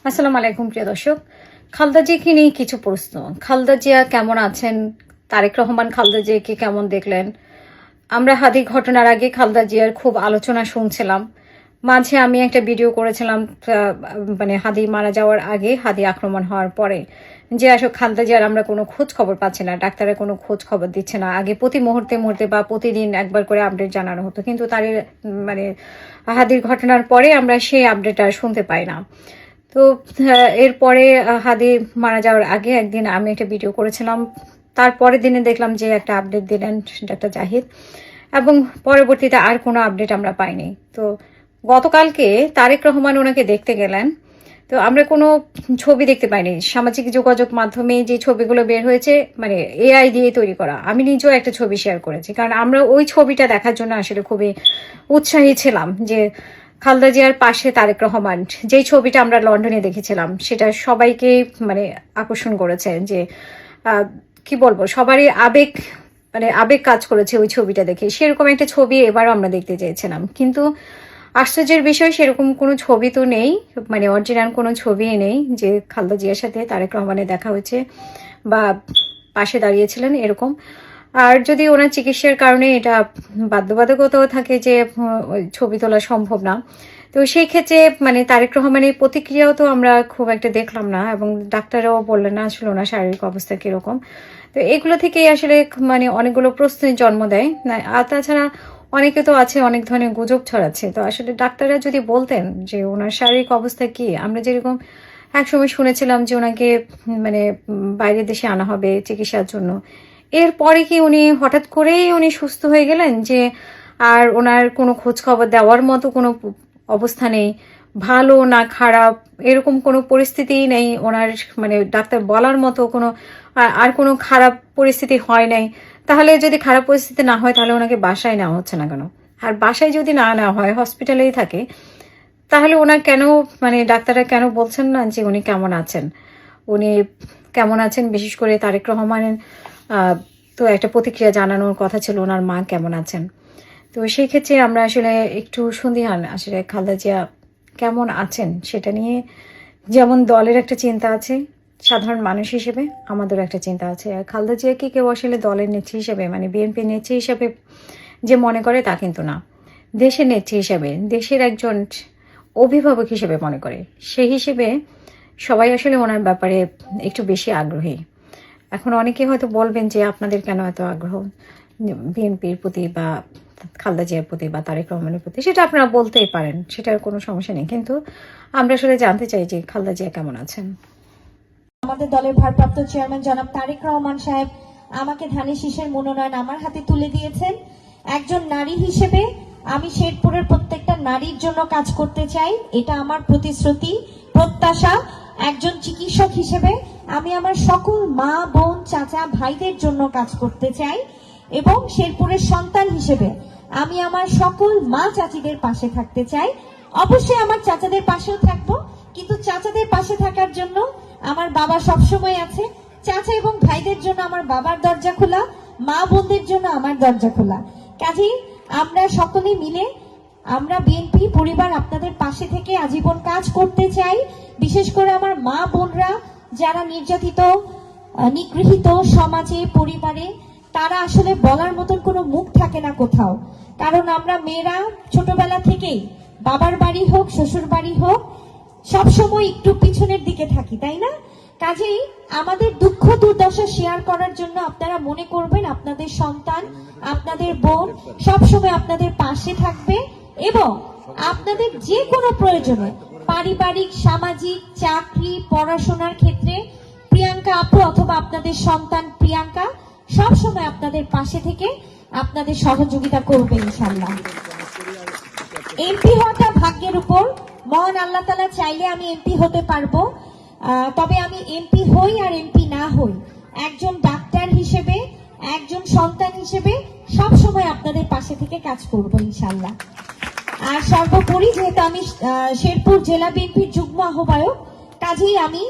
আসসালামু আলাইকুম প্রিয় দর্শক। খালেদা জিয়াকে নিয়ে কিছু প্রশ্ন। খালেদা জিয়া কেমন আছেন? তারেক রহমান খালেদা জিয়াকে কেমন দেখলেন? আমরা হাদি ঘটনার আগে খালেদা জিয়ার খুব আলোচনা শুনছিলাম। মাঝে আমি একটা ভিডিও করেছিলাম মানে হাদি মারা যাওয়ার আগে, হাদি আক্রমণ হওয়ার পরে, যে আসলে খালেদা জিয়ার আমরা কোনো খোঁজ খবর পাচ্ছি না, ডাক্তারের কোনো খোঁজ খবর দিচ্ছে না। আগে প্রতি মুহূর্তে বা প্রতিদিন একবার করে আপডেট জানানো হতো, কিন্তু তার মানে হাদির ঘটনার পরে আমরা সেই আপডেট আর শুনতে পাই না। তো এরপরে হাদি মারা যাওয়ার আগে একদিন আমি একটা ভিডিও করেছিলাম। তারপরের দিনে দেখলাম যে একটা আপডেট দিলেন ডাক্তার জাহিদ, এবং পরবর্তীতে আর কোনো আপডেট আমরা পাইনি। তো গতকালকে তারেক রহমান ওনাকে দেখতে গেলেন, তো আমরা কোনো ছবি দেখতে পাইনি। সামাজিক যোগাযোগ মাধ্যমে যে ছবিগুলো বের হয়েছে, মানে এআই দিয়ে তৈরি করা। আমি নিজেও একটা ছবি শেয়ার করেছি, কারণ আমরা ওই ছবিটা দেখার জন্য আসলে খুবই উৎসাহী ছিলাম যে খালেদা জিয়ার পাশে তারেক রহমান। যেই ছবিটা আমরা লন্ডনে দেখেছিলাম, সেটা সবাইকে মানে আকর্ষণ করেছে। যে কি বলবো, সবারই আবেগ, মানে আবেগ কাজ করেছে ওই ছবিটা দেখে। সেরকম একটা ছবি এবারও আমরা দেখতে চেয়েছিলাম, কিন্তু আশ্চর্যের বিষয় সেরকম কোনো ছবি তো নেই, মানে অরিজিনাল কোনো ছবি নেই যে খালেদা জিয়ার সাথে তারেক রহমানের দেখা হয়েছে বা পাশে দাঁড়িয়েছিলেন এরকম। আর যদি ওনার চিকিৎসার কারণে এটা বাধ্যবাধকতাও থাকে যে ওই ছবি তোলা সম্ভব না, তো সেই ক্ষেত্রে মানে তারেক রহমানের প্রতিক্রিয়াও তো আমরা খুব একটা দেখলাম না, এবং ডাক্তাররাও বললেন না আসলে ওনার শারীরিক অবস্থা কিরকম। তো এগুলো থেকেই আসলে মানে অনেকগুলো প্রশ্নের জন্ম দেয়। আর তাছাড়া অনেকে তো আছে অনেক ধরনের গুজব ছড়াচ্ছে। তো আসলে ডাক্তাররা যদি বলতেন যে ওনার শারীরিক অবস্থা কি, আমরা যেরকম একসময় শুনেছিলাম যে ওনাকে মানে বাইরের দেশে আনা হবে চিকিৎসার জন্য, এরপরে কি উনি হঠাৎ করেই উনি সুস্থ হয়ে গেলেন যে আর ওনার কোনো খোঁজ খবর দেওয়ার মতো কোনো অবস্থা নেই, ভালো না খারাপ এরকম কোনো পরিস্থিতিই নেই ওনার, মানে ডাক্তার বলার মতো কোনো আর কোনো খারাপ পরিস্থিতি হয় নাই? তাহলে যদি খারাপ পরিস্থিতি না হয়, তাহলে ওনাকে বাসায় নেওয়া হচ্ছে না কেন? আর বাসায় যদি না নেওয়া হয়, হসপিটালেই থাকে, তাহলে ওনার কেন, মানে ডাক্তাররা কেন বলছেন না যে উনি কেমন আছেন? উনি কেমন আছেন, বিশেষ করে তারেক রহমানের তো একটা প্রতিক্রিয়া জানানোর কথা ছিল ওনার মা কেমন আছেন। তো সেই ক্ষেত্রে আমরা আসলে একটু সন্দিহান আসলে খালেদা জিয়া কেমন আছেন সেটা নিয়ে। যেমন দলের একটা চিন্তা আছে, সাধারণ মানুষ হিসেবে আমাদেরও একটা চিন্তা আছে। আর খালেদা জিয়াকে কেউ আসলে দলের নেত্রী হিসেবে, মানে বিএনপি নেত্রী হিসেবে যে মনে করে তা কিন্তু না। দেশের নেত্রী হিসেবে, দেশের একজন অভিভাবক হিসেবে মনে করে। সেই হিসেবে সবাই আসলে ওনার ব্যাপারে একটু বেশি আগ্রহী। এখন অনেকে হয়তো বলবেন যে আপনাদের কেন এত আগ্রহ বিএনপির প্রতি বা খালেদা জিয়ার প্রতি বা তারেক রহমানের প্রতি, সেটা আপনারা বলতেই পারেন, সেটার কোনো সমস্যা নেই। কিন্তু আমরা আসলে জানতে চাই যে খালেদা জিয়া কেমন আছেন। আমাদের দলের ভারপ্রাপ্ত চেয়ারম্যান জনাব তারেক রহমান সাহেব আমাকে ধানের শীষের মনোনয়ন আমার হাতে তুলে দিয়েছেন। একজন নারী হিসেবে আমি শেরপুরের প্রত্যেকটা নারীর জন্য কাজ করতে চাই, এটা আমার প্রতিশ্রুতি, প্রত্যাশা। একজন চিকিৎসক হিসেবে আমি আমার সকল মা, বোন, চাচা, ভাইদের জন্য কাজ করতে চাই, এবং শেরপুরের সন্তান হিসেবে আমি আমার সকল মা চাচিদের পাশে থাকতে চাই। অবশ্যই আমার চাচাদের পাশেও থাকবো, কিন্তু চাচাদের পাশে থাকার জন্য আমার বাবা সবসময় আছে। চাচা এবং ভাইদের জন্য আমার বাবার দরজা খোলা, মা বোনদের জন্য আমার দরজা খোলা। কাজেই আমরা সকলে মিলে, আমরা বিএনপি পরিবার আপনাদের পাশে থেকে আজীবন কাজ করতে চাই। বিশেষ করে আমার মা বোনরা যারা নির্যাতিত, নিগৃহীত সমাজে, পরিবারে, তারা আসলে বলার মতন কোনো মুখ থাকে না কোথাও। কারণ আমরা মেয়েরা ছোটবেলা থেকেই বাবার বাড়ি হোক, শ্বশুর বাড়ি হোক, সবসময় একটু পিছনের দিকে থাকি, তাই না? কাজেই আমাদের দুঃখ দুর্দশা শেয়ার করার জন্য আপনারা মনে করবেন আপনাদের সন্তান, আপনাদের বোন সবসময় আপনাদের পাশে থাকবে, এবং আপনাদের যে কোনো প্রয়োজনে, পারিবারিক, সামাজিক, চাকরি, পড়াশোনার ক্ষেত্রে প্রিয়াঙ্কা আপু অথবা আপনাদের সন্তান প্রিয়াঙ্কা সবসময় আপনাদের পাশে থেকে আপনাদের সহযোগিতা করবে ইনশাআল্লাহ। এমপি হওয়াটা ভাগ্যের উপর, মহান আল্লাহ তাআলা চাইলে আমি এমপি হতে পারবো। তবে আমি এমপি হই আর এমপি না হই, একজন ডাক্তার হিসেবে, একজন সন্তান হিসেবে সব সময় আপনাদের পাশে থেকে কাজ করব ইনশাআল্লাহ। আর সর্বোপরি যেহেতু আমি শেরপুর জেলা বিএনপির যুগ্ম আহ্বায়ক, কাজেই আমি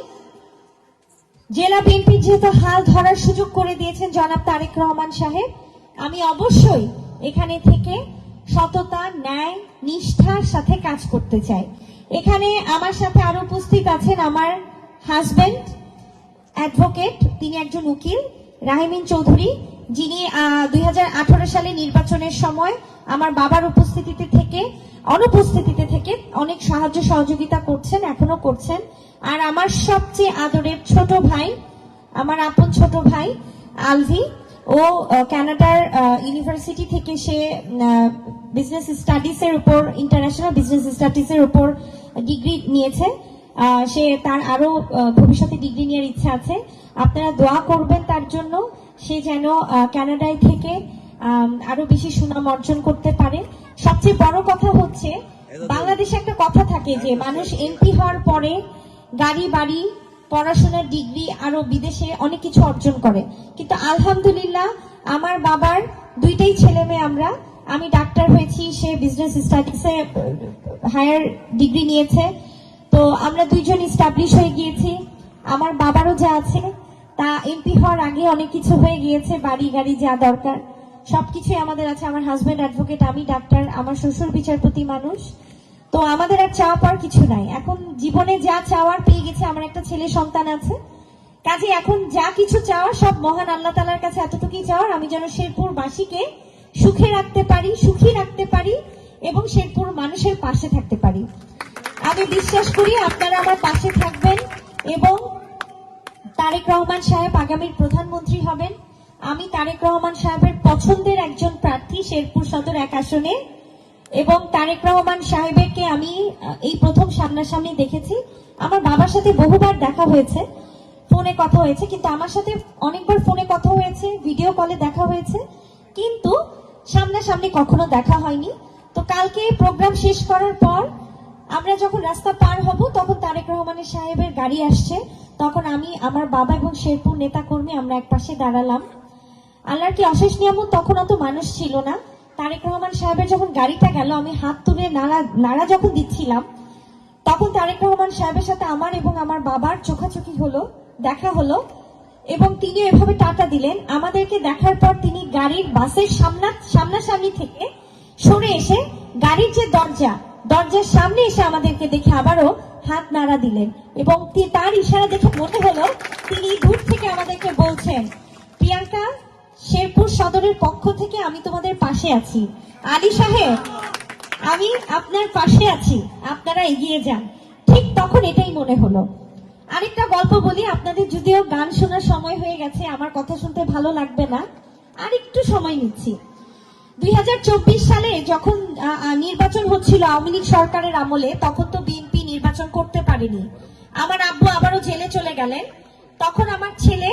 জেলা বিএনপির যেহেতু হাল ধরার সুযোগ করে দিয়েছেন জনাব তারেক রহমান সাহেব, আমি অবশ্যই এখানে থেকে সততা, ন্যায়, নিষ্ঠার সাথে কাজ করতে চাই। এখানে আমার সাথে আরো উপস্থিত আছেন আমার হাজবেন্ড অ্যাডভোকেট, তিনি একজন উকিল, রাহিমিন চৌধুরী, যিনি 2018 সালে নির্বাচনের সময় আমার বাবার অনুপস্থিতিতে থেকে অনেক সাহায্য সহযোগিতা করছেন, এখনো করছেন। আর আমার সবচেয়ে আদরের ছোট ভাই, আমার আপন ছোট ভাই আলভি, ও কানাডার ইউনিভার্সিটি থেকে সে বিজনেস স্টাডিজের উপর, ইন্টারন্যাশনাল বিজনেস স্টাডিজের উপর ডিগ্রি নিয়েছে। সে তার আরো ভবিষ্যতে ডিগ্রি নেওয়ার ইচ্ছা আছে। আপনারা দোয়া করবেন তার জন্য, সে যেন কানাডায় থেকে আরো বেশি সুনাম অর্জন করতে পারে। সবচেয়ে বড় কথা হচ্ছে, বাংলাদেশে একটা কথা থাকে যে মানুষ এমপি হওয়ার পরে গাড়ি বাড়ি, পড়াশোনার ডিগ্রি, আরো বিদেশে অনেক কিছু অর্জন করে, কিন্তু আলহামদুলিল্লাহ আমার বাবার দুইটাই ছেলে মেয়ে আমরা। আমি ডাক্তার হয়েছি, সে বিজনেস স্টাডিজে হায়ার ডিগ্রি নিয়েছে। তো আমরা দুইজন এস্টাবলিশ হয়ে গিয়েছি। আমার বাবারও যা আছে তা এমপি হওয়ার আগে অনেক কিছু হয়ে গিয়েছে, বাড়ি গাড়ি যা দরকার সবকিছুই আমাদের আছে। আমার হাজবেন্ড অ্যাডভোকেট, আমি ডাক্তার, আমার শ্বশুর বিচারপতি মানুষ। তো আমাদের আর চাওয়া পাওয়ার কিছু নাই। এখন জীবনে যা চাওয়ার পেয়ে গেছে, আমার একটা ছেলে সন্তান আছে, কাজে এখন যা কিছু চাওয়ার সব মহান আল্লাহ তাআলার কাছে এতটুকুই চাওয়ার, আমি যেন শেরপুরবাসীকে সুখে রাখতে পারি, সুখী রাখতে পারি এবং শেরপুর মানুষের পাশে থাকতে পারি। আমি বিশ্বাস করি আপনারা আমার পাশে থাকবেন এবং তারেক রহমান সাহেব আগামীর প্রধানমন্ত্রী হবেন। আমি তারেক রহমান সাহেবের পছন্দের একজন প্রার্থী শেরপুর সদর 1 আসনে, এবং তারেক রহমান সাহেবকে আমি এই প্রথম সামনাসামনি দেখেছি। আমার বাবার সাথে বহুবার দেখা হয়েছে, ফোনে কথা হয়েছে, কিন্তু আমার সাথে অনেকবার ফোনে কথা হয়েছে, ভিডিও কলে দেখা হয়েছে, কিন্তু সামনাসামনি কখনো দেখা হয়নি। তো কালকে প্রোগ্রাম শেষ করার পর আমরা যখন রাস্তা পার হব, তখন তারেক রহমানের সাহেবের গাড়ি আসছে, তখন আমি, আমার বাবা এবং শেরপুর নেতাকর্মী আমরা এক পাশে দাঁড়ালাম। আল্লাহর কি অশেষ নিয়ামত, তখন অত মানুষ ছিল না। তারেক রহমান সাহেবের যখন গাড়িটা গেল, আমি হাত তুলে নাড়া যখন দিচ্ছিলাম, তখন তারেক রহমান সাহেবের সাথে আমার এবং আমার বাবার চোখাচোখি হলো, দেখা হলো, এবং তিনি এভাবে টাটা দিলেন। আমাদেরকে দেখার পর তিনি গাড়ির বাসের সামনাসামনি থেকে সরে এসে গাড়ির যে দরজার সামনে এসে আমাদেরকে দেখে আবারও হাত নাড়া দিলেন, এবং তার ইশারা দেখে মনে হলো তিনি দূর থেকে আমাদেরকে বলছেন, প্রিয়াঙ্কা, শেরপুর সদরের পক্ষ থেকে আমি তোমাদের পাশে আছি, আলী সাহেব আমি আপনার পাশে আছি, আপনারা এগিয়ে যান। ঠিক তখন এটাই মনে হলো। আরেকটা গল্প বলি আপনাদের, যদিও গান শোনার সময় হয়ে গেছে, আমার কথা শুনতে ভালো লাগবে না, আর একটু সময় নিচ্ছি। 2024 সালে যখন নির্বাচন হচ্ছিল আওয়ামী লীগ সরকারের আমলে, তখন তো বিএনপি নির্বাচন করতে পারেনি। আমার আব্বু আবারও জেলে চলে গেলেন। তখন আমার ছেলে